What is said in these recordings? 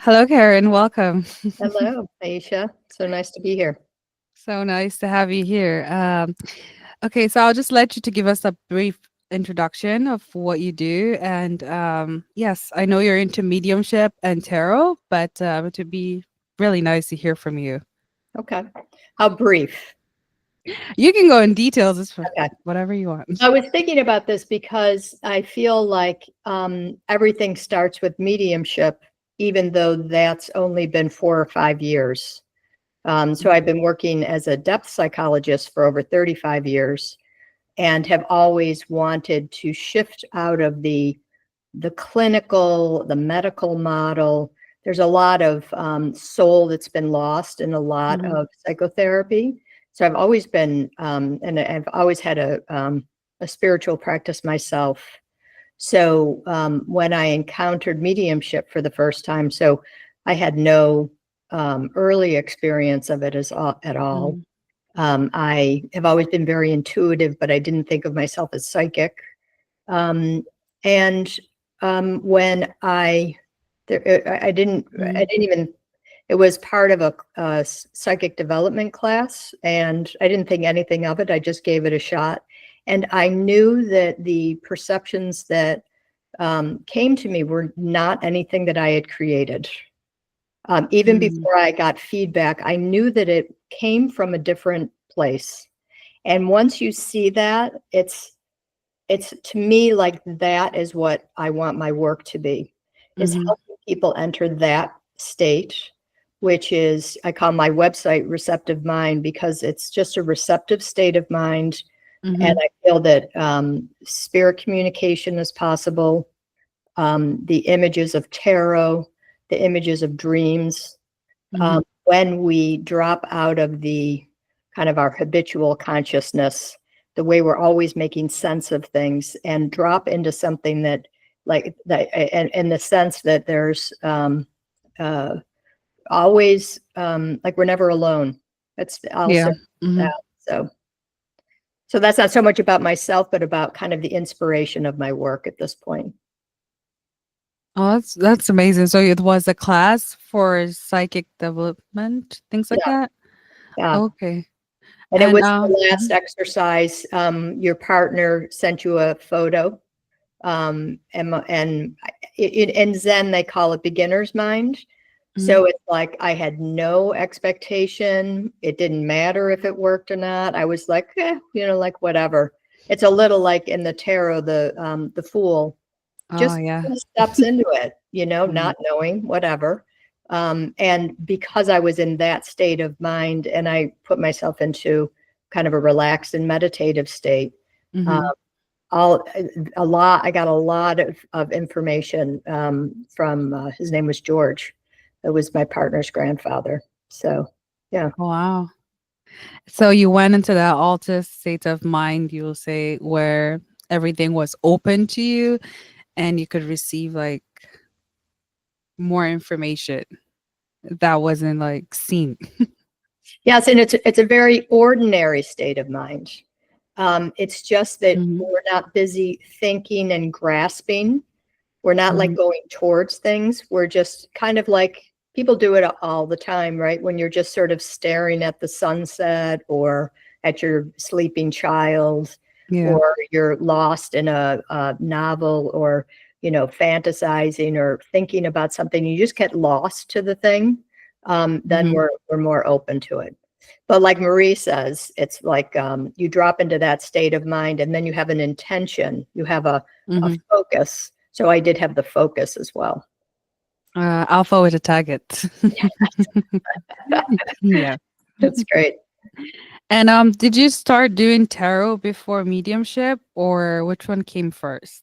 Hello, Karen. Welcome. Hello, Aisha. So nice to be here. So nice to have you here. Okay, so I'll just let you to give us a brief introduction of what you do. And yes, I know you're into mediumship and tarot, but it would be really nice to hear from you. Okay. How brief? You can go in details, it's for Okay. whatever you want. I was thinking about this because I feel like everything starts with mediumship, even though that's only been 4 or 5 years. So I've been working as a depth psychologist for over 35 years and have always wanted to shift out of the clinical, the medical model. There's a lot of soul that's been lost in a lot Mhm. of psychotherapy. So I've always been, and I've always had a spiritual practice myself. So when I encountered mediumship for the first time, so I had no early experience of it at all. Mhm. I have always been very intuitive, but I didn't think of myself as psychic. Um, and when I didn't Mhm. even, it was part of a psychic development class, and I didn't think anything of it. I just gave it a shot, and I knew that the perceptions that came to me were not anything that I had created. Even Mhm. before I got feedback, I knew that it came from a different place. And once you see that, it's to me like that is what I want my work to be, is Mhm. helping people enter that state, which is, I call my website Receptive Mind, because it's just a receptive state of mind. And Mhm. I feel that spirit communication is possible. The images of tarot, the images of dreams, Mhm. when we drop out of the kind of our habitual consciousness, the way we're always making sense of things, and drop into something that, like that, and in the sense that there's uh, always, like, we're never alone. That's Yeah. also Mhm. that. So that's not so much about myself, but about kind of the inspiration of my work at this point. Oh, that's amazing. So it was a class for psychic development, things like Yeah, that? yeah. Okay. And it And, was the last mhm, exercise. Your partner sent you a photo. And in Zen, they call it beginner's mind. mhm. So it's like I had no expectation. It didn't matter if it worked or not. I was like, like whatever. It's a little like in the tarot, the fool Oh, just yeah. steps into it, Mhm, not knowing, whatever. And because I was in that state of mind, and I put myself into kind of a relaxed and meditative state, uh, mhm. all a lot. I got a lot of information from his name was George. It was my partner's grandfather. So yeah, Wow. So you went into that altered state of mind, you'll say, where everything was open to you and you could receive, like, more information that wasn't, like, seen. yes, and it's a very ordinary state of mind. It's just that Mhm, we're not busy thinking and grasping. We're not like mhm. going towards things. We're just kind of like, people do it all the time, right? When you're just sort of staring at the sunset, or at your sleeping child, Yeah. or you're lost in a novel, or, fantasizing or thinking about something. You just get lost to the thing. Then Mhm, we're more open to it. But like Marie says, it's like you drop into that state of mind, and then you have an intention, you have a mhm. focus. So I did have the focus as well. I'll forward a target. Yeah. That's great. And, did you start doing tarot before mediumship, or which one came first?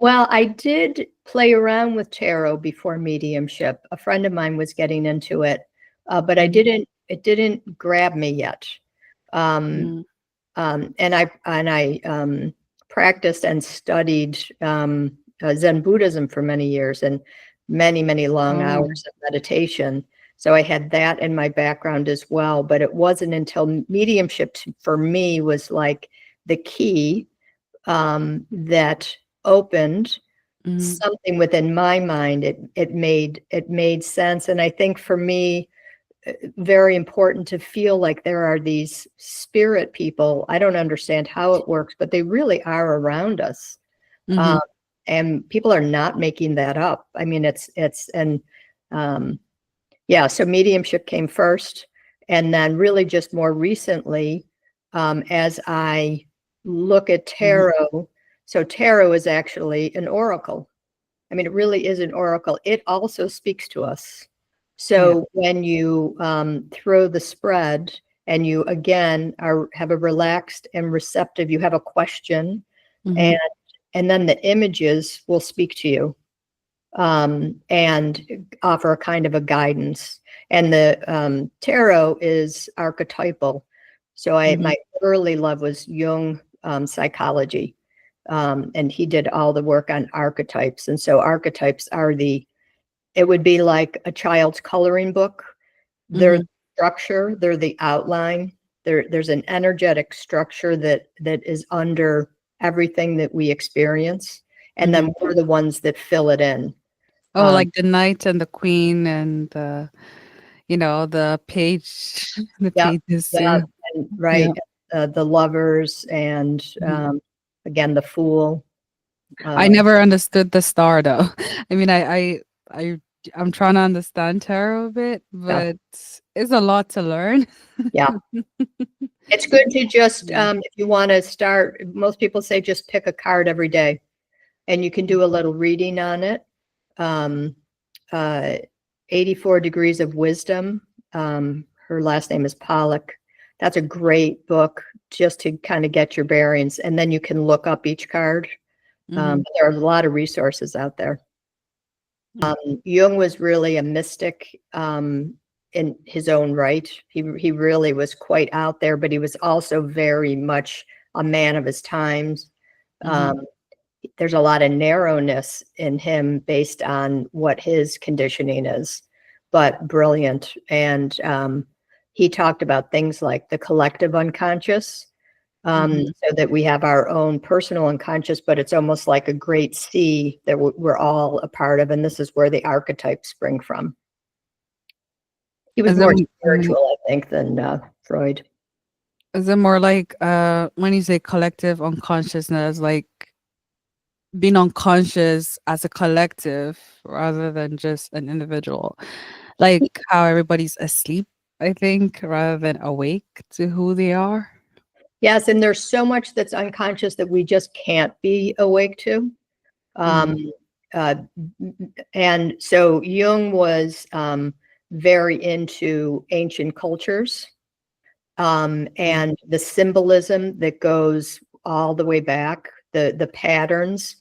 Well, I did play around with tarot before mediumship. A friend of mine was getting into it, but Mhm, it didn't grab me yet. Um, mm. and I practiced and studied Zen Buddhism for many years, and many, many long Oh. hours of meditation. So I had that in my background as well. But it wasn't until mediumship for me was like the key that opened. Mhm. something within my mind, it made sense. And I think for me, very important to feel like there are these spirit people. I don't understand how it works, but they really are around us. Um, Mhm. and people are not making that up. I mean, and um, yeah, so mediumship came first. And then really just more recently, as I look at Mhm. tarot, so tarot is actually an oracle. I mean, it really is an oracle. It also speaks to us. Yeah. So when you throw the spread and you again have a relaxed and receptive, you have a question, and Mhm. then the images will speak to you and offer a kind of a guidance. And the tarot is archetypal. So Mhm. my early love was Jung psychology. And he did all the work on archetypes. And so archetypes are it would be like a child's coloring book. They're the Mhm. structure, they're the outline. There's an energetic structure that is under everything that we experience. And then Mhm. we're the ones that fill it in. Oh, Um, like the knight and the queen and the page, the yeah, pages. yeah, Yeah. and Yeah. right, the lovers and Mhm. again the fool. I Uh, never understood the star though. I mean, I I'm trying to understand tarot a bit, yeah, but it's a lot to learn. yeah. It's good to just Yeah. if you want to start. Most people say just pick a card every day, and you can do a little reading on it. Um, uh, 84 Degrees of Wisdom. Her last name is Pollock. That's a great book just to kind of get your bearings, and then you can look up each card. Mhm. There are a lot of resources out there. Mm. Jung was really a mystic in his own right. He really was quite out there, but he was also very much a man of his times. Mhm. Um, there's a lot of narrowness in him based on what his conditioning is, but brilliant. And he talked about things like the collective unconscious, Mhm. so that we have our own personal unconscious, but it's almost like a great sea that we're all a part of. And this is where the archetypes spring from. He was Is it more mhm. spiritual, I think, than Freud. Is it more like when you say collective unconsciousness, like being unconscious as a collective rather than just an individual? Like how everybody's asleep, I think, rather than awake to who they are. Yes, and there's so much that's unconscious that we just can't be awake to. Um, Mhm. uh, and so Jung was very into ancient cultures Mhm. and the symbolism that goes all the way back, the patterns.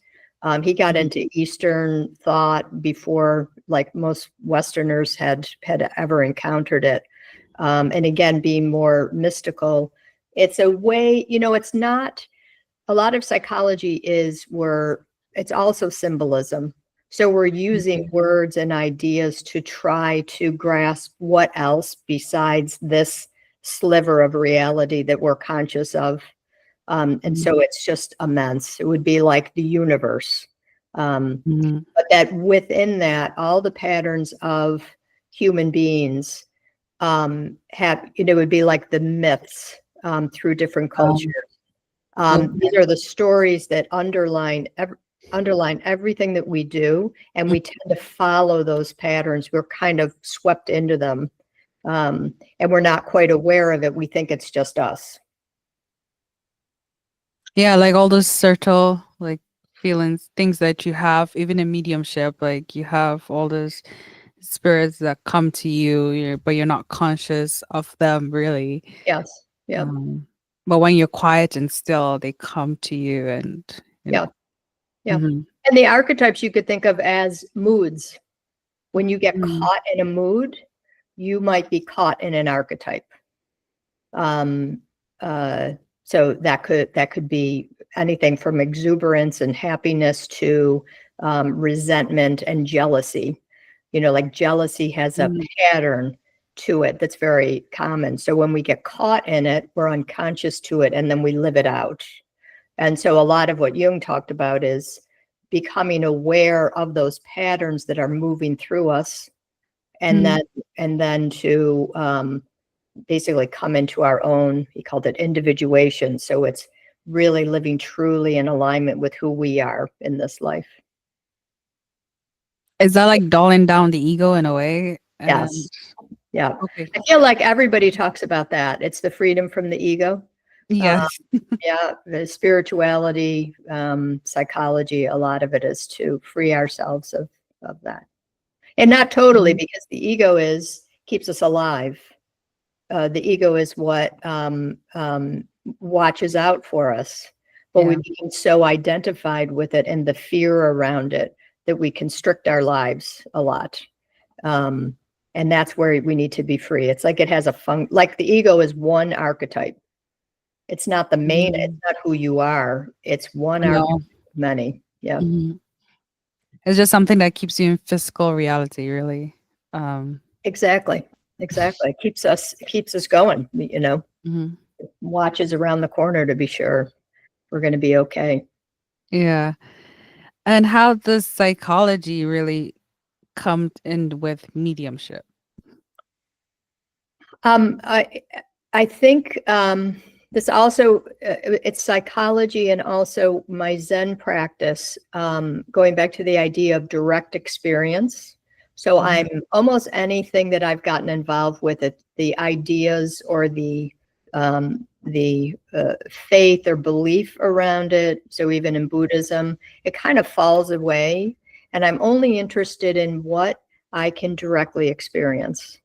He got Mhm. into Eastern thought before, like most Westerners had ever encountered it. And again, being more mystical, it's a way. It's not a lot of psychology is where it's also symbolism. So we're using words and ideas to try to grasp what else besides this sliver of reality that we're conscious of. And Mhm. so it's just immense. It would be like the universe. Um, Mhm. but that within that, all the patterns of human beings it would be like the myths through different cultures. These Okay. are the stories that underline everything that we do, and we tend to follow those patterns. We're kind of swept into them, and we're not quite aware of it. We think it's just us. Yeah, like all those subtle like feelings, things that you have, even in mediumship, like you have all those spirits that come to you, but you're not conscious of them really. Yes. Yep. Um, but when you're quiet and still, they come to you, and you Yeah. know. Yeah. Mhm. And the archetypes you could think of as moods. When you get Mhm. caught in a mood, you might be caught in an archetype. Um, uh, so that could be anything from exuberance and happiness to resentment and jealousy. Like jealousy has a Mhm. pattern to it that's very common. So when we get caught in it, we're unconscious to it, and then we live it out. And so a lot of what Jung talked about is becoming aware of those patterns that are moving through us, and then to basically come into our own, he called it individuation. So it's really living truly in alignment with who we are in this life. Is that like dulling down the ego in a way? Yes. And Yeah. okay. I feel like everybody talks about that. It's the freedom from the ego. Yes. Yeah, the spirituality, psychology, a lot of it is to free ourselves of that. And not totally, because the ego keeps us alive. The ego is what watches out for us, but we Yeah. become so identified with it and the fear around it that we constrict our lives a lot. And that's where we need to be free. It's like it has like the ego is one archetype. It's not the main, it's not who you are. It's one archetype No. of many. Yeah. It's just something that keeps you in physical reality, really. Exactly. Exactly. Keeps us going, watches around the corner to be sure we're going to be okay. Yeah. And how does psychology really come in with mediumship? I think this also it's psychology and also my Zen practice. Going back to the idea of direct experience. So I'm almost anything that I've gotten involved with it, the ideas or the faith or belief around it. So even in Buddhism, it kind of falls away, and I'm only interested in what I can directly experience.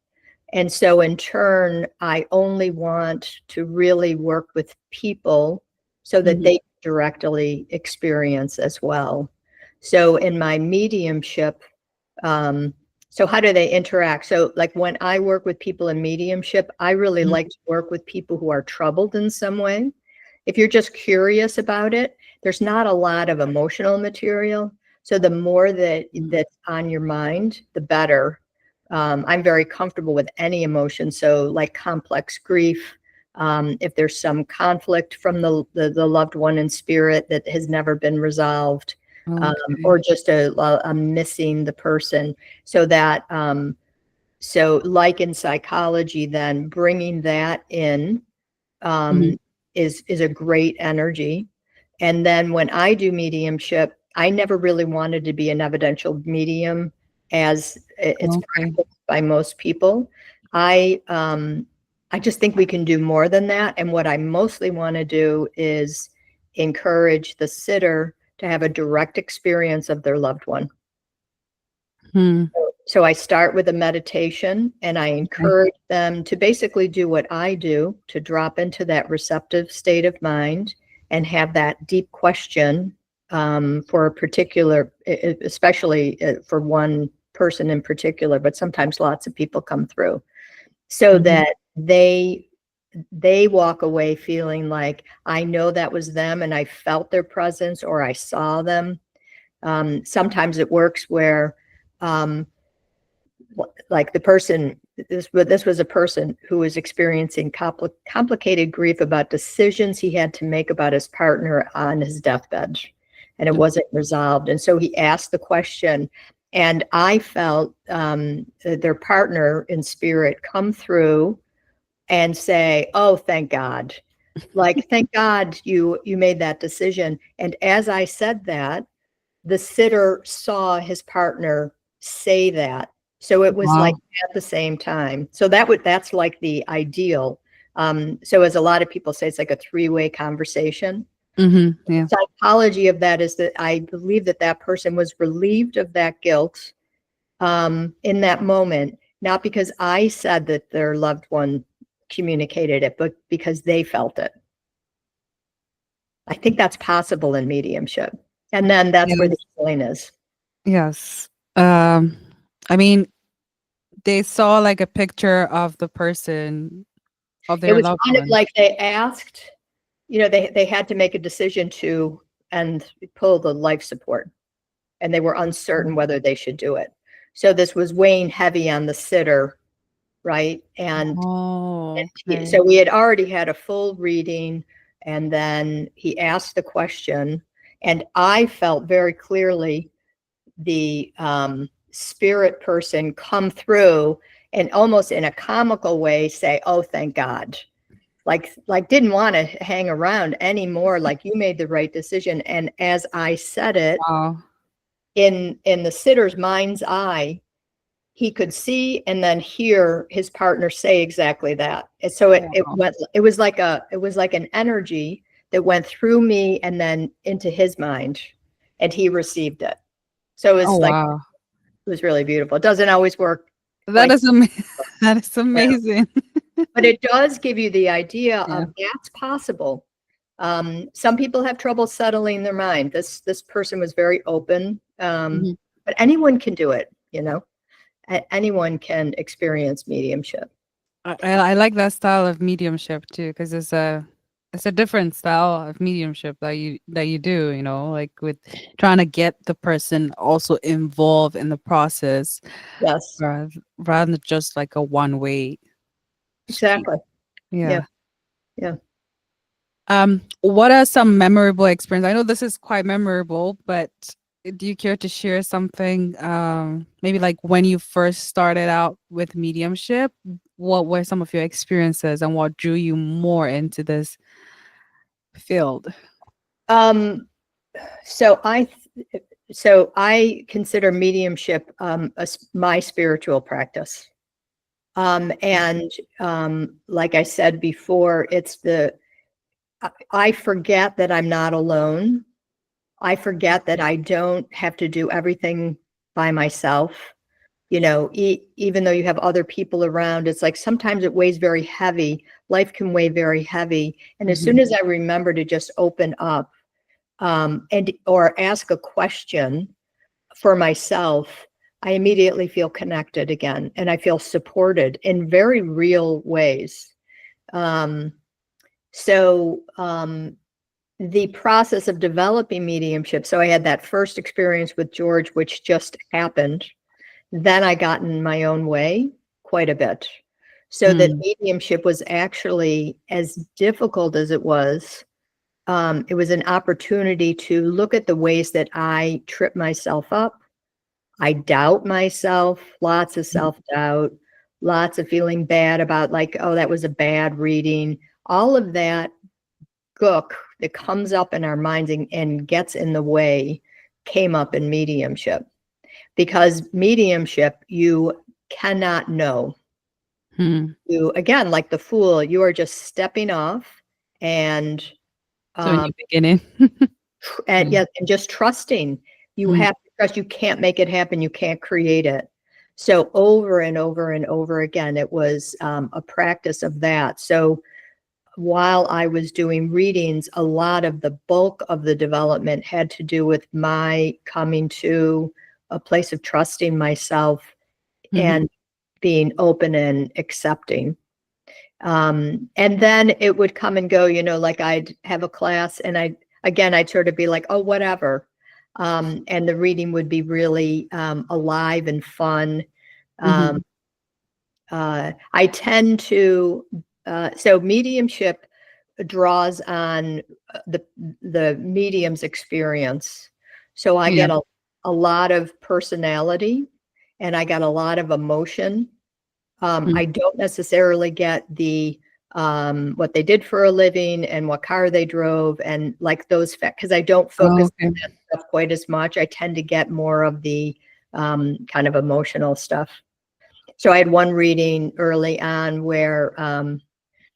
And so in turn, I only want to really work with people so that they directly experience as well. So in my mediumship, so how do they interact? So like when I work with people in mediumship, I really like to work with people who are troubled in some way. If you're just curious about it, there's not a lot of emotional material. So the more that's on your mind, the better. I'm very comfortable with any emotion. So like complex grief, if there's some conflict from the loved one in spirit that has never been resolved, or just a missing the person. So that, so like in psychology, then bringing that in is a great energy. And then when I do mediumship, I never really wanted to be an evidential medium as it's practiced by most people. I just think we can do more than that. And what I mostly want to do is encourage the sitter to have a direct experience of their loved one. So I start with a meditation, and I encourage them to basically do what I do, to drop into that receptive state of mind and have that deep question for a particular, especially for one person in particular, but sometimes lots of people come through, so that they walk away feeling like, I know that was them and I felt their presence or I saw them. Sometimes it works where like the person, this was a person who was experiencing complicated grief about decisions he had to make about his partner on his deathbed, and it wasn't resolved. And so he asked the question, and I felt their partner in spirit come through and say, oh, thank God. Like, thank God you made that decision. And as I said that, the sitter saw his partner say that. So it was like at the same time. So that's like the ideal. So as a lot of people say, it's like a three-way conversation. Yeah. The psychology of that is that I believe that person was relieved of that guilt in that moment, not because I said that their loved one communicated it, but because they felt it. I think that's possible in mediumship. And then that's where the healing is. Yes. I mean, they saw like a picture of the person, of It their was loved kind of one. like they asked, they had to make a decision to and pull the life support, and they were uncertain whether they should do it. So this was weighing heavy on the sitter, right? And so we had already had a full reading, and then he asked the question, And I felt very clearly the spirit person come through and almost in a comical way say, "Oh, thank God." Like didn't want to hang around anymore. Like, you made the right decision. And as I said it, Wow. in the sitter's mind's eye, he could see and then hear his partner say exactly that. And so Wow. it was like an energy that went through me and then into his mind, and he received it. So Oh, wow. it was really beautiful. It doesn't always work That quite, is that is amazing. but it does give you the idea Yeah. of that's possible. Some people have trouble settling their mind. This person was very open, Mhm. but anyone can do it. Anyone can experience mediumship. I like that style of mediumship too, because it's a different style of mediumship that you do, like with trying to get the person also involved in the process Yes, rather than just like a one-way street. exactly. Yeah, Yeah. yeah. What are some memorable experiences? I know this is quite memorable, but do you care to share something? Maybe like when you first started out with mediumship, what were some of your experiences and what drew you more into this field? Um, so I consider mediumship my spiritual practice. And like I said before, I forget that I'm not alone. I forget that I don't have to do everything by myself. Even though you have other people around, it's like sometimes it weighs very heavy. Life can weigh very heavy. And as soon Mhm. as I remember to just open up or ask a question for myself, I immediately feel connected again, and I feel supported in very real ways. Um, so the process of developing mediumship. So I had that first experience with George, which just happened. Then I got in my own way quite a bit. So that Mm. mediumship was actually as difficult as it was. It was an opportunity to look at the ways that I trip myself up. I doubt myself, lots of Mhm. self-doubt, lots of feeling bad about like, oh, that was a bad reading. All of that gook that comes up in our minds and gets in the way came up in mediumship. Because mediumship, you cannot know. Hmm. You, again, like the fool, you are just stepping off and So in um, your beginning. Mm. yeah, and just trusting. You Mm. have to trust. You can't make it happen. You can't create it. So over and over and over again, it was a practice of that. So while I was doing readings, a lot of the bulk of the development had to do with my coming to a place of trusting myself Mhm. and being open and accepting. And then it would come and go, like I'd have a class and I'd sort of be like, oh, whatever. And the reading would be really alive and fun. Um, Mhm. I tend to, so mediumship draws on the medium's experience. So I Yeah. get a lot of personality and I got a lot of emotion. Mm. I don't necessarily get the what they did for a living and what car they drove and like those facts because I don't Oh, focus okay. on that stuff quite as much. I tend to get more of the kind of emotional stuff. So I had one reading early on where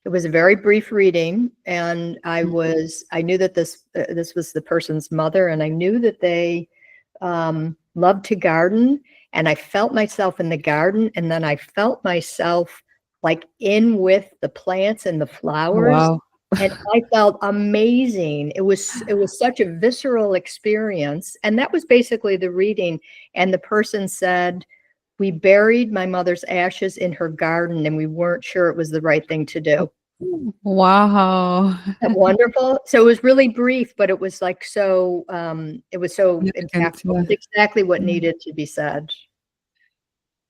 it was a very brief reading, and I Mm. knew that this was the person's mother, and I knew that they loved to garden, and I felt myself in the garden, and then I felt myself like in with the plants and the flowers, Wow. and I felt amazing. It was such a visceral experience, and that was basically the reading. And the person said, "We buried my mother's ashes in her garden, and we weren't sure it was the right thing to do." Wow. That wonderful. So it was really brief, but it was like it was so Significant, impactful. yeah. It's exactly what Mm. needed to be said.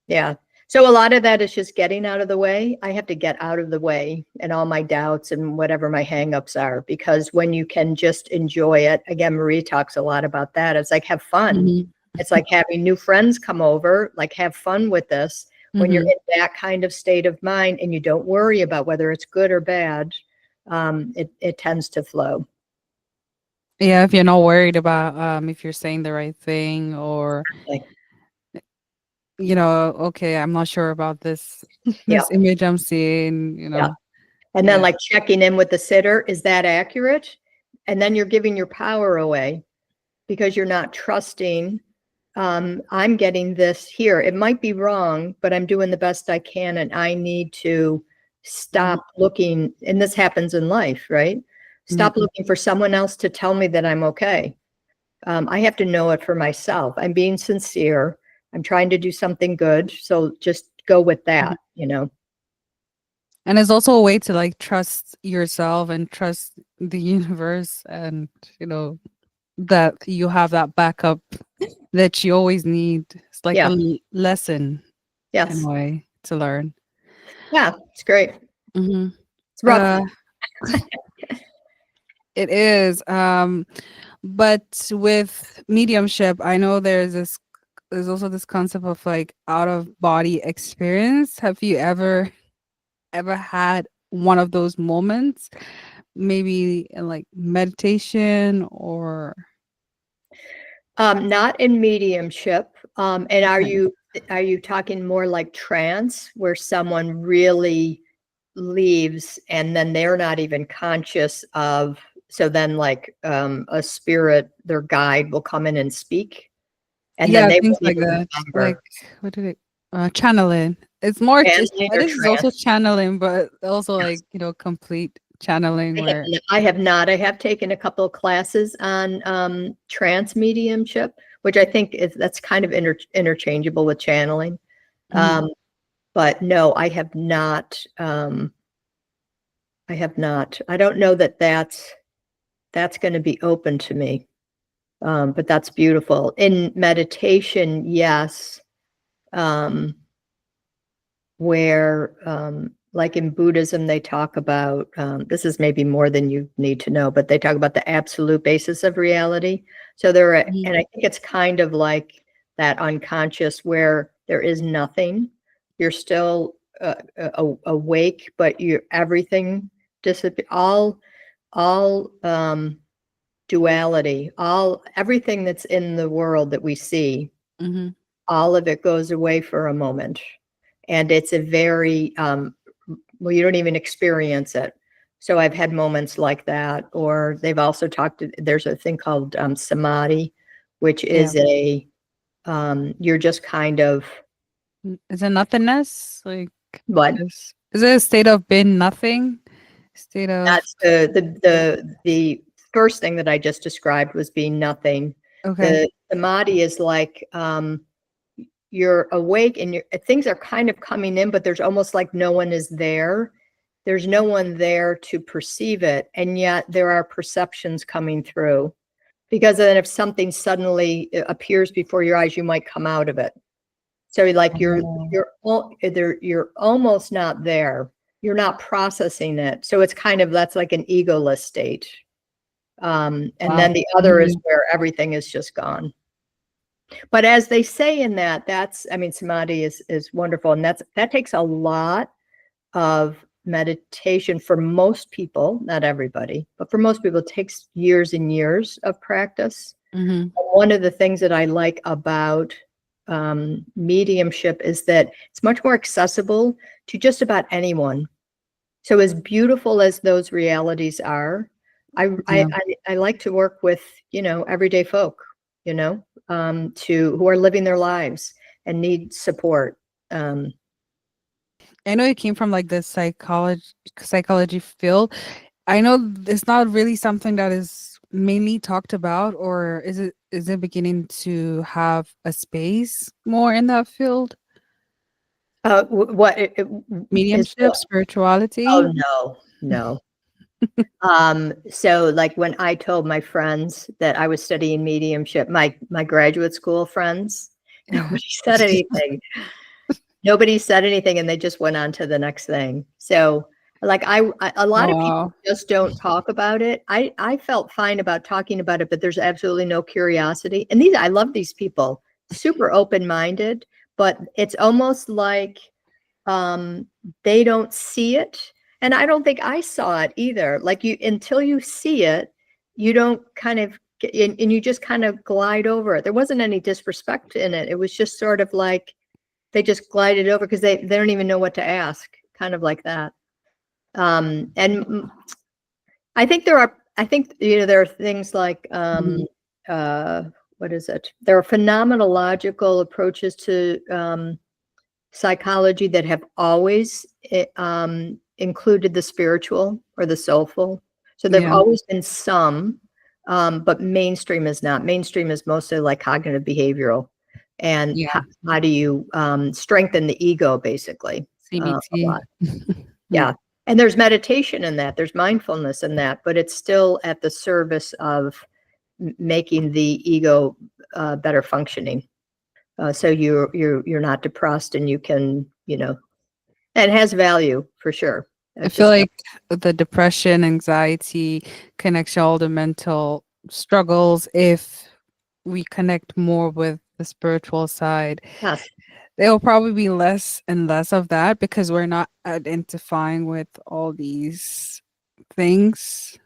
Yeah. So a lot of that is just getting out of the way. I have to get out of the way and all my doubts and whatever my hangups are, because when you can just enjoy it, again, Marie talks a lot about that. It's like, have fun. Mhm. It's like having new friends come over, like have fun with this. When you're Mhm. in that kind of state of mind and you don't worry about whether it's good or bad, it tends to flow. Yeah, if you're not worried about if you're saying the right thing, or Like, okay, I'm not sure about this yeah, this image I'm seeing, yeah. And then Yeah. like checking in with the sitter, is that accurate? And then you're giving your power away because you're not trusting. I'm getting this here. It might be wrong, but I'm doing the best I can, and I need to Mhm. stop looking. And this happens in life, right? Yeah. Stop looking for someone else to tell me that I'm okay. I have to know it for myself. I'm being sincere. I'm trying to do something good. So just go with Mhm. that, you know? And it's also a way to like trust yourself and trust the universe, and that you have that backup that you always need. It's like a Yeah. lesson in a Yes. way to learn. Yeah. It's great. Hmm. It's rough. It is. But with mediumship, I know there's also this concept of like out of body experience. Have you ever had one of those moments? Maybe in like meditation or Not in mediumship. And okay. are you talking more like trance, where someone really leaves and then they're not even conscious of, so then like a spirit, their guide will come in and speak, and then Yeah, they things won't like even that. Like remember. what did it channeling. It's more just Channeling or this is also trance? channeling, but also Yes. like, complete channeling where I have not. I have taken a couple of classes on trance mediumship, which I think that's kind of interchangeable with channeling. Mhm, Um, but no, I have not. I have not. I don't know that that's going to be open to me. But that's beautiful. In meditation, yes. Um, where like in Buddhism, they talk about this is maybe more than you need to know, but they talk about the absolute basis of reality. So there are, mhm, and I think it's kind of like that unconscious where there is nothing. You're still awake, but you everything disappear. All duality, all everything that's in the world that we see, mhm. all of it goes away for a moment, and it's a very well, you don't even experience it. So I've had moments like that. Or they've also talked, there's a thing called samadhi, which Yeah. is a you're just kind of Is it nothingness? Like what, just is it a state of being nothing? State of that's the first thing that I just described was being nothing. okay. The samadhi is like you're awake and things are kind of coming in, but there's almost like no one is there. There's no one there to perceive it, and yet there are perceptions coming through. Because then if something suddenly appears before your eyes, you might come out of it. So like Oh, you're almost not there. You're not processing it. So it's kind of, that's like an egoless state. And wow. then the other is Mhm, where everything is just gone. But as they say in that, that's, I mean, samadhi is wonderful, and that takes a lot of meditation for most people, not everybody, but for most people, it takes years and years of practice. mhm, One of the things that I like about mediumship is that it's much more accessible to just about anyone. So as beautiful as those realities are, yeah. I like to work with, everyday folk, to who are living their lives and need support. Um, I know you came from like the psychology field. I know it's not really something that is mainly talked about, or is it beginning to have a space more in that field? what is Mediumship, what? Oh spirituality? no, no. So like when I told my friends that I was studying mediumship, my graduate school friends, Yeah. nobody said anything. nobody said anything and they just went on to the next thing. So like a lot Oh, of people wow. just don't talk about it. I felt fine about talking about it, but there's absolutely no curiosity. And I love these people, super open-minded, but it's almost like they don't see it. And I don't think I saw it either. Like until you see it, you don't kind of and you just kind of glide over it. There wasn't any disrespect in it. It was just sort of like they just glided over because they don't even know what to ask, kind of like that. And I think there are things like Mhm. what is it? There are phenomenological approaches to psychology that have always included the spiritual or the soulful. So there've Yeah. always been some, but mainstream is not. Mainstream is mostly like cognitive behavioral, and Yeah. how do you strengthen the ego, basically, a CBT. lot. Yeah, and there's meditation in that. There's mindfulness in that, but it's still at the service of making the ego better functioning. So you're not depressed, and you can, and it has value for sure. I It's feel just like the depression, anxiety connects all the mental struggles. If we connect more with the spiritual side, yes, there will probably be less and less of that because we're not identifying with all these things.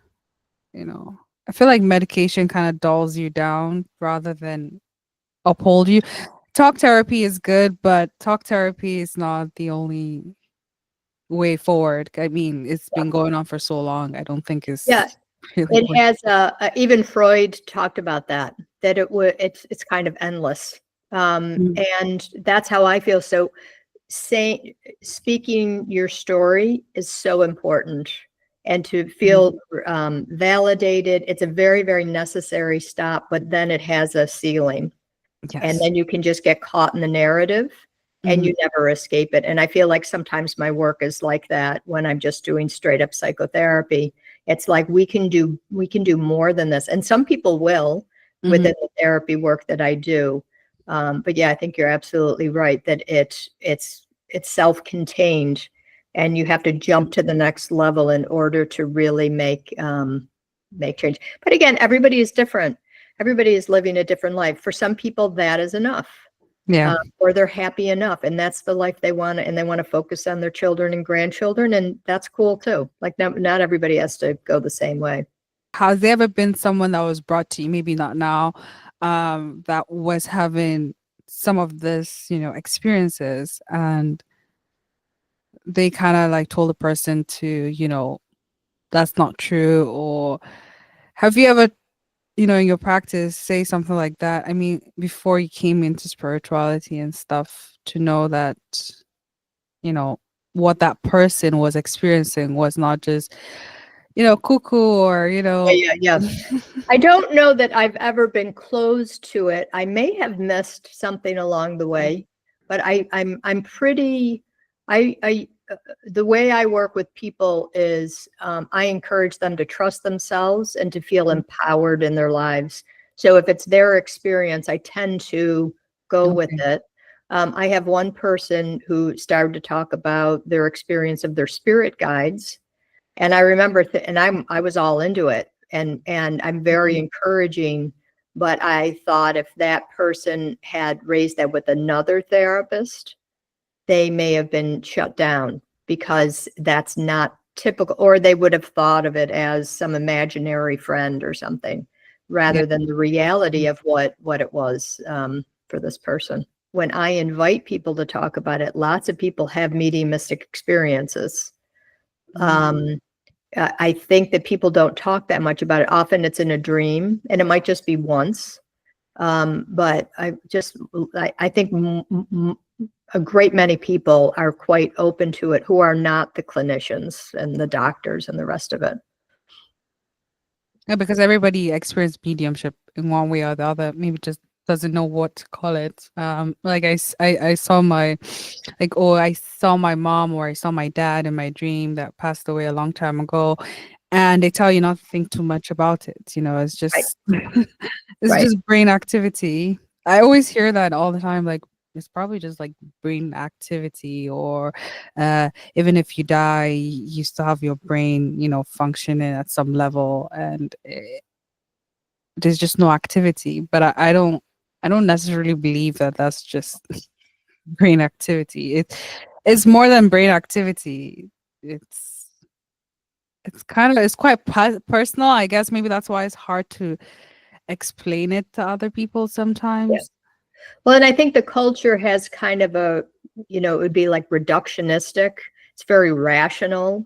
I feel like medication kind of dulls you down rather than uphold you. Talk therapy is good, but talk therapy is not the only way forward. I mean, it's yeah, been going on for so long. I don't think yeah. it's really It worth. has even Freud talked about that it's kind of endless, Mm, and that's how I feel. So saying speaking your story is so important, and to mm, feel validated. It's a very, very necessary stop, but then it has a ceiling. And yes. then you can just get caught in the narrative and Mhm. you never escape it. And I feel like sometimes my work is like that when I'm just doing straight up psychotherapy. It's like we can do more than this. And some people will Mhm. within the therapy work that I do. But yeah, I think you're absolutely right that it's self-contained, and you have to jump to the next level in order to really make change. But again, everybody is different. Everybody is living a different life. For some people, that is enough, Yeah. or they're happy enough, and that's the life they want, and they want to focus on their children and grandchildren, and that's cool too. Like not everybody has to go the same way. Has there ever been someone that was brought to you, maybe not now, that was having some of this, experiences, and they kind of like told the person to, that's not true, or have you ever, in your practice, say something like that? I mean, before you came into spirituality and stuff, to know that, you know, what that person was experiencing was not just, cuckoo or, Yeah, yeah, yeah. I don't know that I've ever been closed to it. I may have missed something along the way, but I'm pretty. I The way I work with people is I encourage them to trust themselves and to feel empowered in their lives. So if it's their experience, I tend to go with Okay. it. I have one person who started to talk about their experience of their spirit guides, and I remember, and I was all into it, and I'm very Mhm. encouraging. But I thought if that person had raised that with another therapist, they may have been shut down because that's not typical, or they would have thought of it as some imaginary friend or something, Yeah. rather than the reality of what it was for this person. When I invite people to talk about it, lots of people have mediumistic experiences. Mhm. Um, I think that people don't talk that much about it. Often it's in a dream, and it might just be once. But I think a great many people are quite open to it who are not the clinicians and the doctors and the rest of it. Yeah, because everybody experienced mediumship in one way or the other. Maybe just doesn't know what to call it. Like I saw I saw my mom or I saw my dad in my dream that passed away a long time ago, and they tell you not to think too much about it. It's Right, just it's right. just brain activity. I always hear that all the time. Like, it's probably just like brain activity, or even if you die, you still have your brain, functioning at some level, and there's just no activity. But I don't necessarily believe that that's just brain activity. It's more than brain activity. It's it's quite personal. I guess maybe that's why it's hard to explain it to other people Yeah. sometimes. Well, and I think the culture has kind of it would be like reductionistic. It's very rational.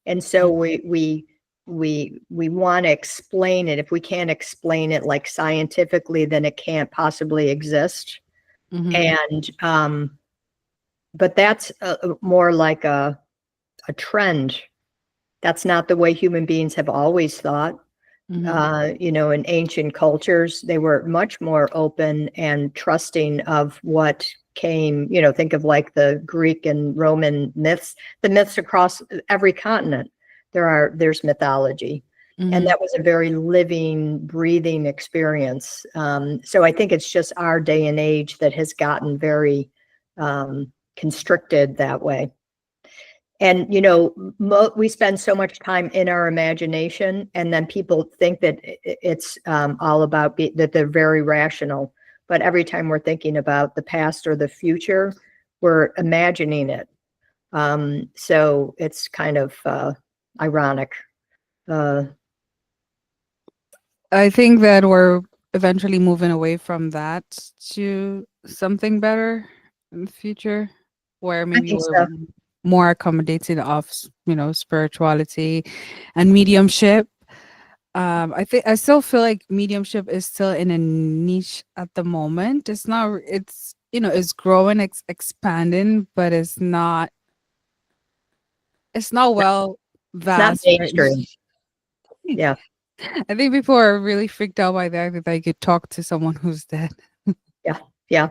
And so we want to explain it. If we can't explain it like scientifically, then it can't possibly exist. Mm-hmm. And but that's more like a trend. That's not the way human beings have always thought. Mm-hmm. In ancient cultures, they were much more open and trusting of what came, think of like the Greek and Roman myths, the myths across every continent. There's mythology. And Mm-hmm. that was a very living, breathing experience. So I think it's just our day and age that has gotten very constricted that way. And we spend so much time in our imagination, and then people think that it's all about that they're very rational. But every time we're thinking about the past or the future, we're imagining it. So it's kind of ironic. uh, I think that we're eventually moving away from that to something better in the future, where I maybe think we're so. more accommodating of, spirituality and mediumship. I still feel like mediumship is still in a niche at the moment. It's not. It's it's growing, expanding, but it's not well It's not vast, right? mainstream. Yeah. I think people are really freaked out by that they could talk to someone who's dead. Yeah. Yeah.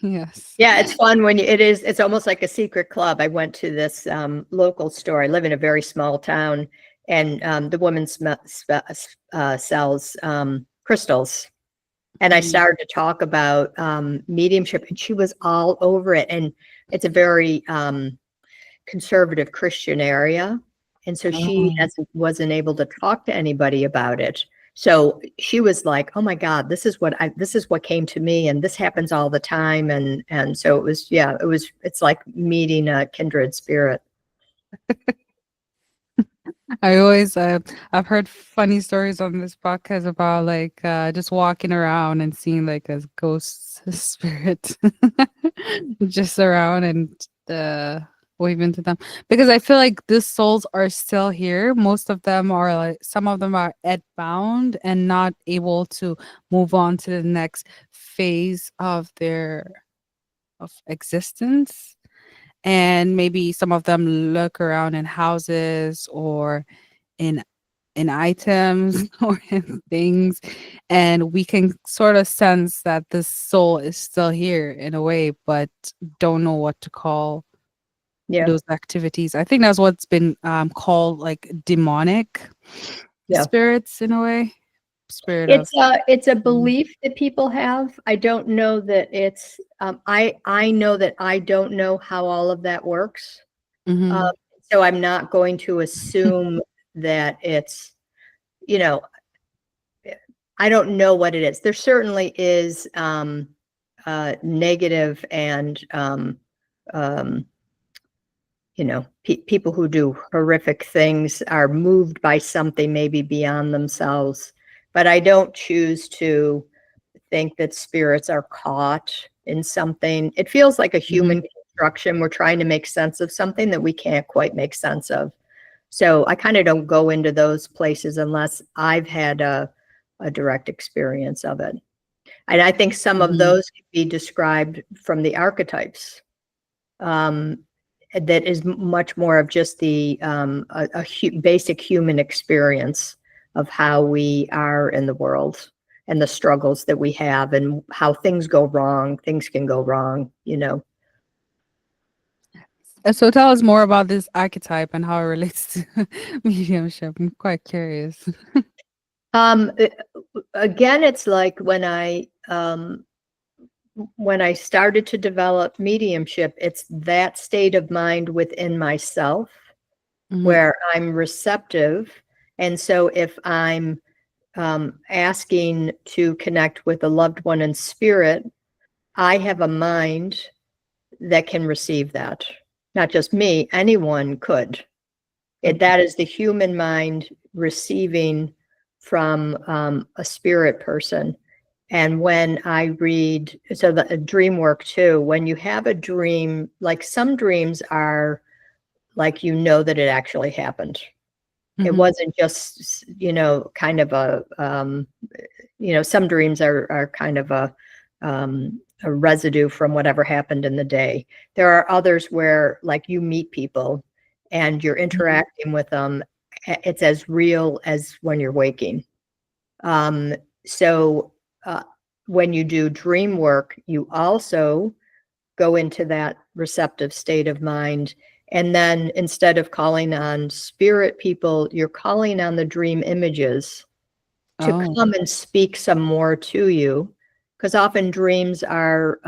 Yes. Yeah, it's fun when it's almost like a secret club. I went to this local store. I live in a very small town, and the woman sells crystals. And I Mhm. started to talk about mediumship, and she was all over it. And it's a very conservative Christian area. And so she Oh. wasn't able to talk to anybody about it. So she was like, "Oh my God, this is what came to me, and this happens all the time." And so it's like meeting a kindred spirit. I always I've heard funny stories on this podcast about like just walking around and seeing like a ghost spirit just around and waving to them, because I feel like these souls are still here. Most of them are like, some of them are bound and not able to move on to the next phase of their of existence, and maybe some of them look around in houses or in items or in things, and we can sort of sense that the soul is still here in a way, but don't know what to call Yeah, those activities. I think that's what's been called like demonic yeah. spirits in a way. Spirit of. It's a belief that people have. I don't know that it's. I know that I don't know how all of that works. Um, Mm-hmm. so I'm not going to assume that it's, you know, I don't know what it is. There certainly is negative and, um, people who do horrific things are moved by something maybe beyond themselves. But I don't choose to think that spirits are caught in something. It feels like a Mm-hmm. human construction. We're trying to make sense of something that we can't quite make sense of. So I kind of don't go into those places unless I've had a direct experience of it. And I think some of Mm-hmm. those can be described from the archetypes. Um, that is much more of just the basic human experience of how we are in the world and the struggles that we have and how things go wrong. Things can go wrong. So tell us more about this archetype and how it relates to mediumship. I'm quite curious. Um, uh, Again, it's like when when I started to develop mediumship, it's that state of mind within myself Mhm. where I'm receptive. And so if I'm asking to connect with a loved one in spirit, I have a mind that can receive that. Not just me, anyone could. That is the human mind receiving from a spirit person. And when I read, so the dream work too, when you have a dream, like some dreams are like, that it actually happened. It Mhm. wasn't just, kind of some dreams are kind of a residue from whatever happened in the day. There are others where, like, you meet people and you're Mhm. interacting with them. It's as real as when you're waking. So uh, when you do dream work, you also go into that receptive state of mind. And then instead of calling on spirit people, you're calling on the dream images to Oh. come and speak some more to you. Because often dreams are,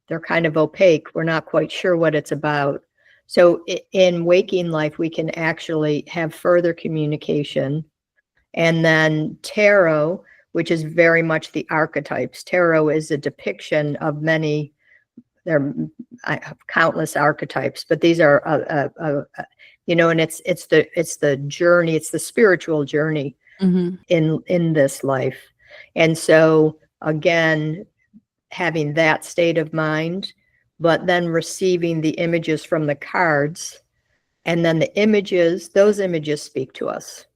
they're kind of opaque. We're not quite sure what it's about. So in waking life, we can actually have further communication. And then tarot, which is very much the archetypes. Tarot is a depiction of many, there are countless archetypes, but these are, and it's the journey, it's the spiritual journey Mhm. in this life. And so again, having that state of mind, but then receiving the images from the cards, and then those images speak to us.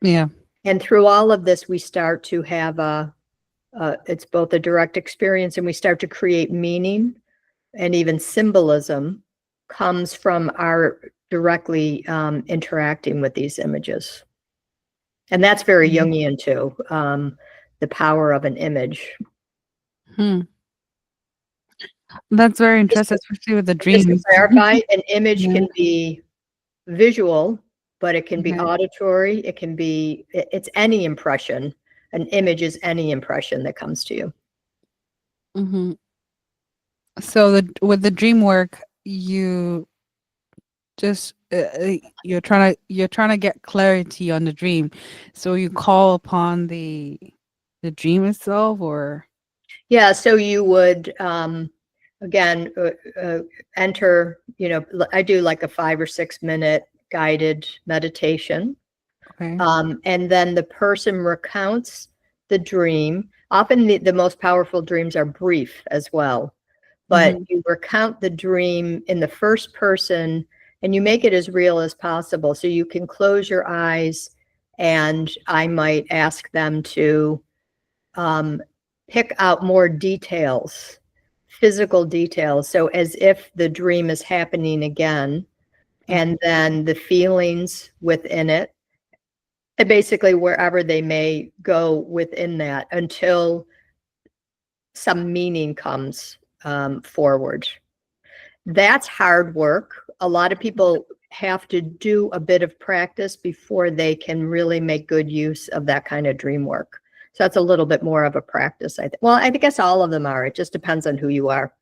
Yeah. And through all of this, we start to have it's both a direct experience, and we start to create meaning, and even symbolism comes from our directly interacting with these images. And that's very Mhm. Jungian too, the power of an image. Hmm. That's very Just interesting, to, especially with the just to dreams. clarify, an image Yeah. can be visual, but it can be Okay. auditory. It can be, it's any impression. An image is any impression that comes to you. Mhm. So with the dream work, you just you're trying to get clarity on the dream. So you call upon the dream itself, or Yeah, so you would, again, enter, I do like a 5 or 6 minute guided meditation. okay. And then the person recounts the dream. Often the most powerful dreams are brief as well, but Mhm. you recount the dream in the first person and you make it as real as possible. So you can close your eyes and I might ask them to um, pick out more details, physical details. So as if the dream is happening again, Okay. and then the feelings within it, and basically wherever they may go within that until some meaning comes forward. That's hard work. A lot of people have to do a bit of practice before they can really make good use of that kind of dream work. So that's a little bit more of a practice, I think. Well, I guess all of them are. It just depends on who you are.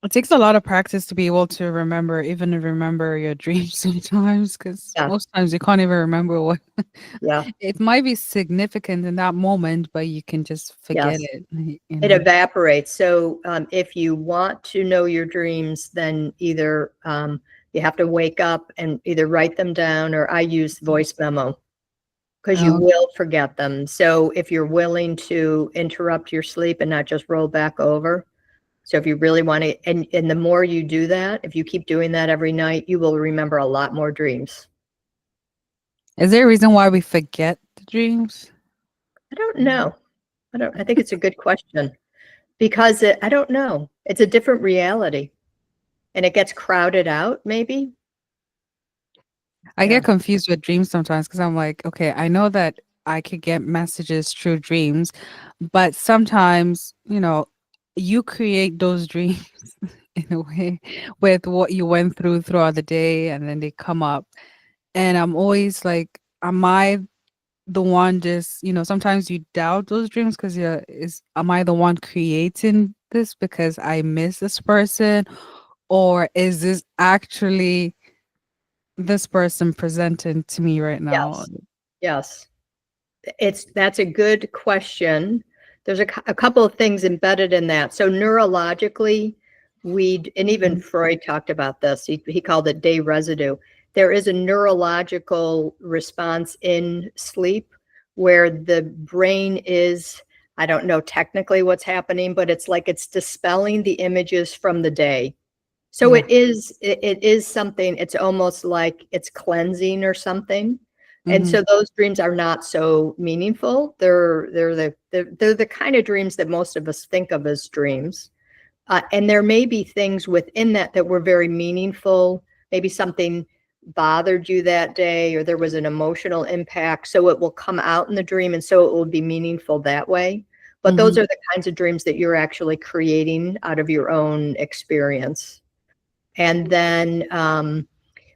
It takes a lot of practice to be able to remember, even to remember your dreams sometimes, because Yeah, most times you can't even remember what yeah, it might be significant in that moment, but you can just forget yes. it, It evaporates. So if you want to know your dreams, then either you have to wake up and either write them down, or I use voice memo because you Oh, will forget them. So if you're willing to interrupt your sleep and not just roll back over. So if you really want to, and the more you do that, if you keep doing that every night, you will remember a lot more dreams. is there a reason why we forget the dreams? I don't know. I think it's a good question because I don't know. It's a different reality and it gets crowded out, maybe. I Yeah. get confused with dreams sometimes because I'm like, okay, I know that I could get messages through dreams, but sometimes, you create those dreams in a way with what you went through throughout the day, and then they come up. And I'm always like, am I the one just, sometimes you doubt those dreams because am I the one creating this because I miss this person? Or is this actually this person presenting to me right now? Yes. Yes. That's a good question. There's a couple of things embedded in that. So neurologically, and even Mhm. Freud talked about this. He called it day residue. There is a neurological response in sleep where the brain is, I don't know technically what's happening, but it's like it's dispelling the images from the day. So Yeah. it is something, it's almost like it's cleansing or something. And Hmm. so those dreams are not so meaningful. They're the kind of dreams that most of us think of as dreams. And there may be things within that were very meaningful. Maybe something bothered you that day, or there was an emotional impact. So it will come out in the dream, and so it will be meaningful that way. But those Hmm. are the kinds of dreams that you're actually creating out of your own experience. And then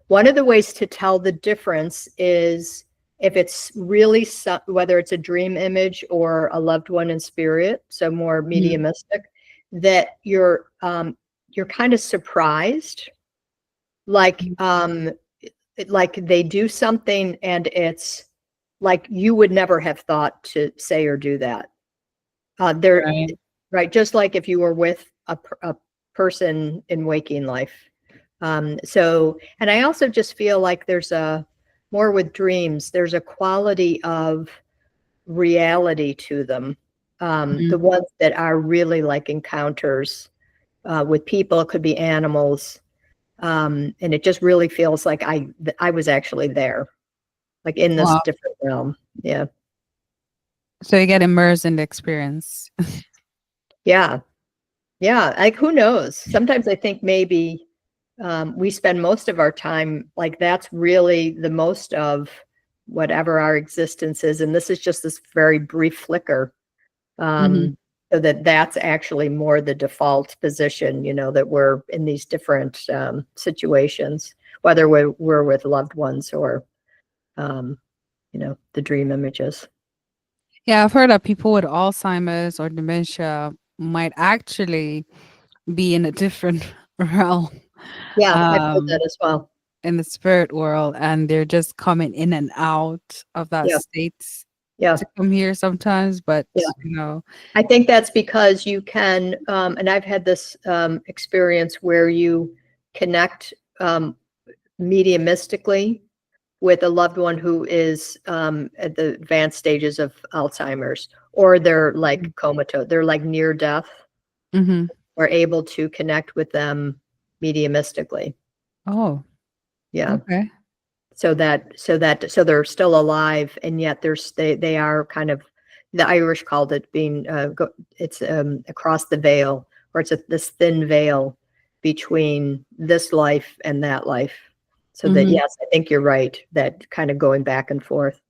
one of the ways to tell the difference is if it's really, whether it's a dream image or a loved one in spirit, so more Hmm. mediumistic, that you're kind of surprised, like like they do something and it's like you would never have thought to say or do that. They're Right. right, just like if you were with a person in waking life. So, and I also just feel like there's more with dreams, there's a quality of reality to them. The Mhm. ones that are really like encounters with people, it could be animals. And it just really feels like I was actually there, like in this Wow. different realm. Yeah. So you get immersed in the experience. Yeah. Yeah. Like who knows? Sometimes I think maybe we spend most of our time like that's really the most of whatever our existence is, and this is just this very brief flicker, Hmm. so that's actually more the default position, that we're in these different situations, whether we're with loved ones or um, the dream images. Yeah, I've heard that people with Alzheimer's or dementia might actually be in a different realm, Yeah, I've heard that um, as well. in the spirit world, and they're just coming in and out of that Yeah, state yeah, to come here sometimes. But yeah. you know, I think that's because you can, and I've had this experience where you connect mediumistically with a loved one who is at the advanced stages of Alzheimer's, or they're like comatose, they're like near death, mm-hmm. or able to connect with them mediumistically. Oh, Yeah. okay. So they're still alive, and yet they are kind of, the Irish called it being it's across the veil, or it's this thin veil between this life and that life. So that, Mm-hmm. yes, I think you're right, that kind of going back and forth.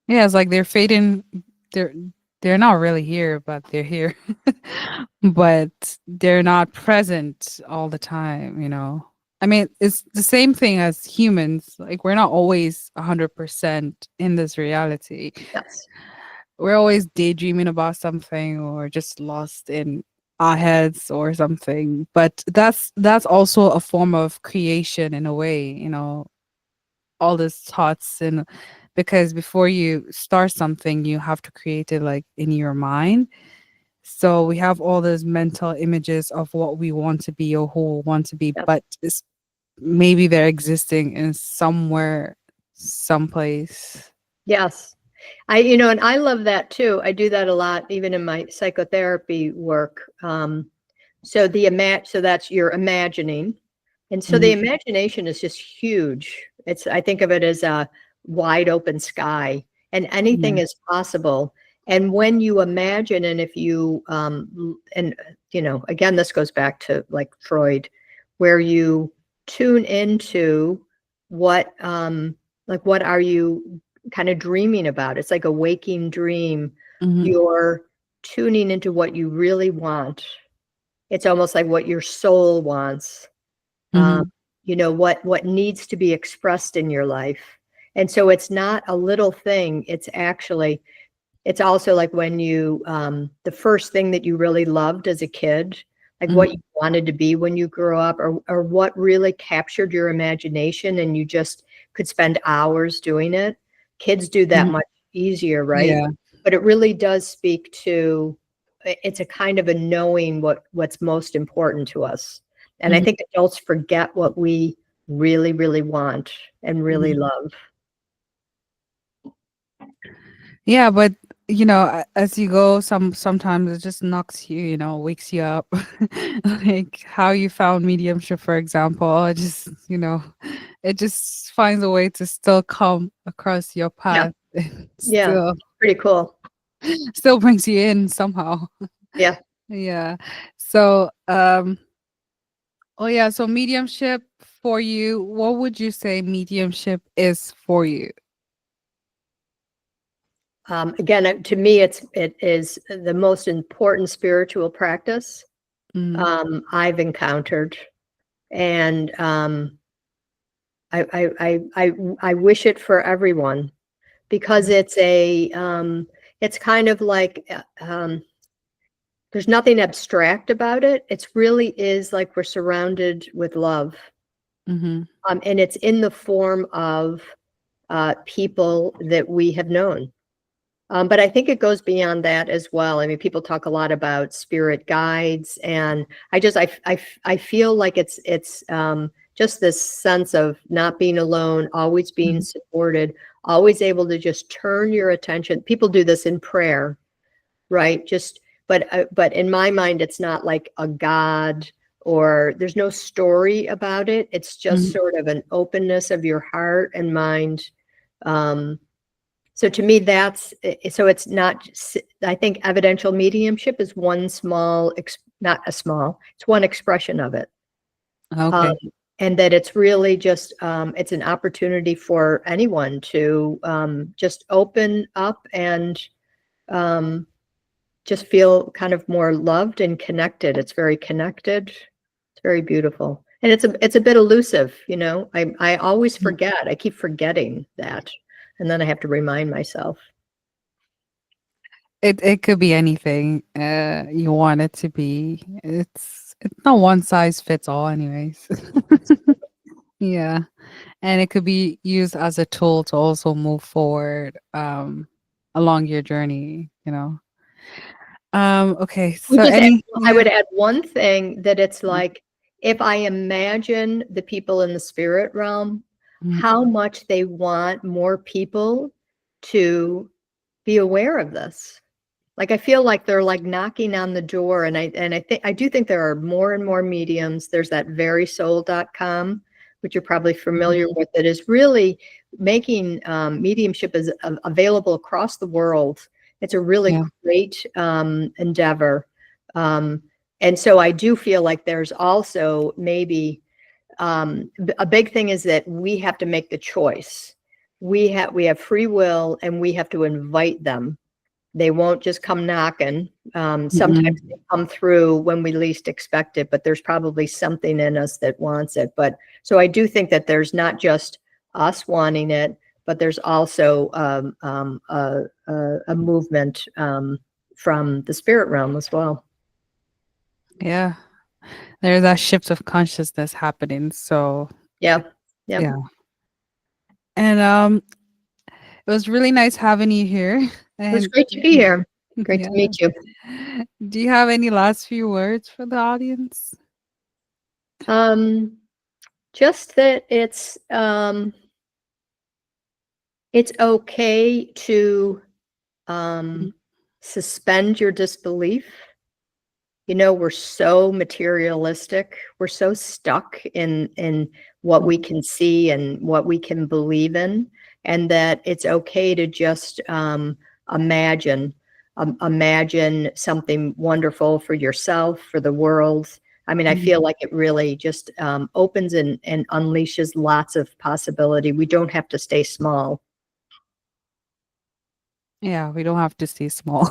Yeah, it's like they're fading. They're they're not really here, but they're here. But they're not present all the time, you know. I mean, it's the same thing as humans. Like we're not always 100% in this reality. Yes. We're always daydreaming about something or just lost in our heads or something. But that's also a form of creation in a way, all these thoughts, and because before you start something you have to create it like in your mind, so we have all those mental images of what we want to be or who we want to be, Yep. but maybe they're existing in somewhere, someplace. Yes. And I love that too. I do that a lot, even in my psychotherapy work. So that's your imagining. And so the Mhm. imagination is just huge. I think of it as a wide open sky, and anything Yeah. is possible. And when you imagine, and if you, and, again, this goes back to like Freud, where you tune into what, like, what are you kind of dreaming about? It's like a waking dream. Mhm. You're tuning into what you really want. It's almost like what your soul wants, um, Mhm. what needs to be expressed in your life. And so it's not a little thing. It's also like when you, the first thing that you really loved as a kid, like Mhm. what you wanted to be when you grew up, or what really captured your imagination and you just could spend hours doing it. Kids do that Mhm. much easier, right? Yeah. But it really does speak to, it's a kind of a knowing what's most important to us. And I Mhm. think adults forget what we really, really want and really Mhm. love. Yeah, but as you go, sometimes it just knocks you, wakes you up. Like how you found mediumship, for example. It just, it just finds a way to still come across your Yeah. path and Yeah. Pretty cool. still brings you in somehow. Yeah. Yeah. So, oh yeah, so mediumship for you, what would you say mediumship is for you? Again, to me, it is the most important spiritual practice Mm, I've encountered, and I wish it for everyone because it's kind of like there's nothing abstract about it. It's really is like we're surrounded with love, mhm, and it's in the form of people that we have known. But I think it goes beyond that as well. I mean, people talk a lot about spirit guides, and I feel like it's just this sense of not being alone, always being mhm, supported, always able to just turn your attention. People do this in prayer, right? But in my mind, it's not like a god or there's no story about it. It's just mhm. sort of an openness of your heart and mind. Um, so to me, so it's not, I think evidential mediumship is one small, not a small, it's one expression of it. Um, Okay. and that it's really just, it's an opportunity for anyone to just open up and um, just feel kind of more loved and connected. It's very connected. It's very beautiful. And it's a bit elusive, you know. I always Mm. forget. I keep forgetting that. And then I have to remind myself. It could be anything you want it to be. It's not one size fits all anyways. Yeah. And it could be used as a tool to also move forward along your journey. Okay. would So just add, any I yeah. would add one thing that it's Mm, like if I imagine the people in the spirit realm, mm, how much they want more people to be aware of this. Like I feel like they're like knocking on the door, and I do think there are more and more mediums. There's that verysoul.com, which you're probably familiar mhm. with, that is really making mediumship is available across the world. It's a really Yeah. great endeavor. Um, and so I do feel like there's also maybe a big thing is that we have to make the choice. We have free will, and we have to invite them. They won't just come knocking. Sometimes Mhm. they come through when we least expect it, but there's probably something in us that wants it. But so I do think that there's not just us wanting it, but there's also a movement from the spirit realm as well. Yeah. There's that shift of consciousness happening. So Yeah. Yep. yeah. And it was really nice having you here. It was And great to be here. Great to yeah. meet you. Do you have any last few words for the audience? Um, just that it's okay to Mhm. suspend your disbelief. You know, we're so materialistic. We're so stuck in what we Mhm. can see and what we can believe in, and that it's okay to just imagine, imagine something wonderful for yourself, for the world. I mean, I Mhm. feel like it really just opens and unleashes lots of possibility. We don't have to stay small. Yeah, we don't have to stay small.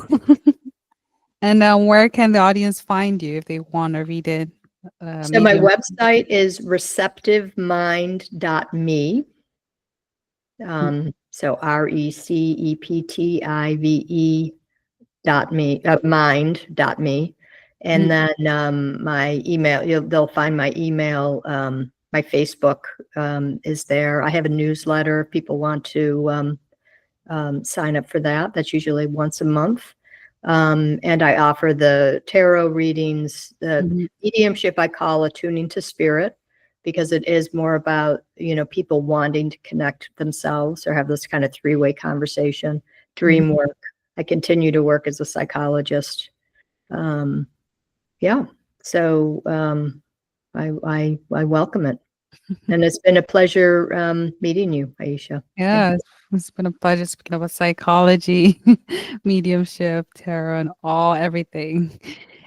And where can the audience find you if they want to read it? So my Medium. website is receptivemind.me. So receptive mind.me. And Mhm. then my email, they'll find my email. My Facebook is there. I have a newsletter if people want to sign up for that. That's usually once a month. And I offer the tarot readings. The Mhm. mediumship I call attuning to spirit, because it is more about, people wanting to connect themselves or have this kind of three-way conversation. Mhm. Dream work. I continue to work as a psychologist. Um, yeah. So I welcome it. And it's been a pleasure meeting you, Aisha. Thank Yeah, you. it's been a pleasure speaking about psychology, mediumship, tarot, and everything.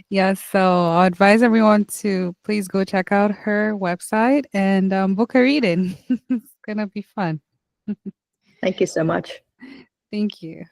Yeah, so I'll advise everyone to please go check out her website and book a reading. It's gonna be fun. Thank you so much. Thank you.